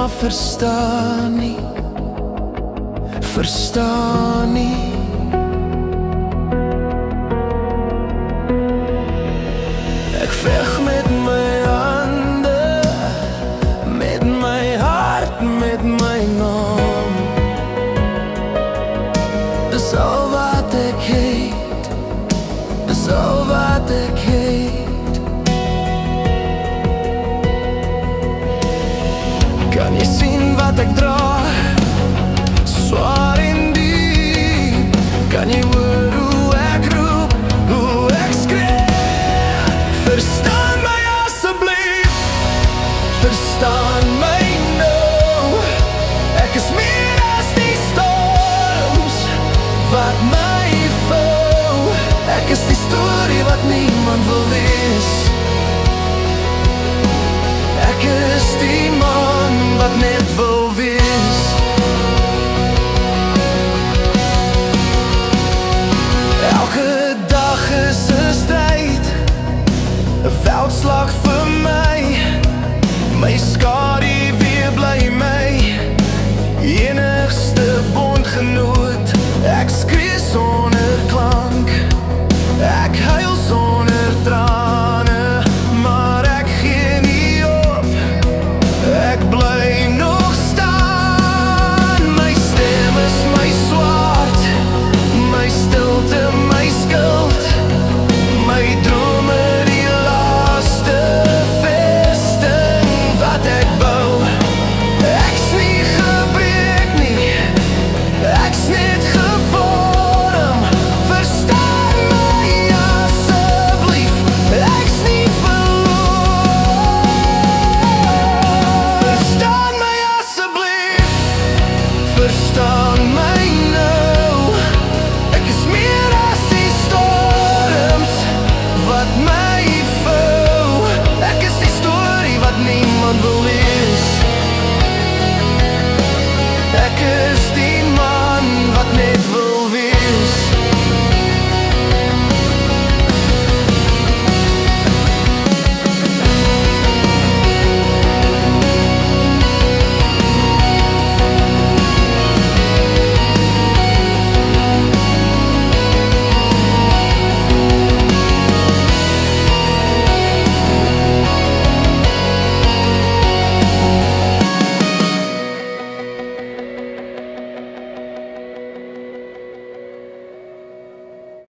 maar verstaan nie, verstaan nie. Ek veg met my hande, met my hart, met my naam. Dis al wat ek het, dis al wat ek het. Kan jy sien wat ek dra? Swaar en diep. Kan jy hoor hoe ek roep, hoe ek skree? Verstaan my asseblief, verstaan my nou. Ek is meer as die storms wat my vou. Ek is die storie wat niemand wil wees. Ek is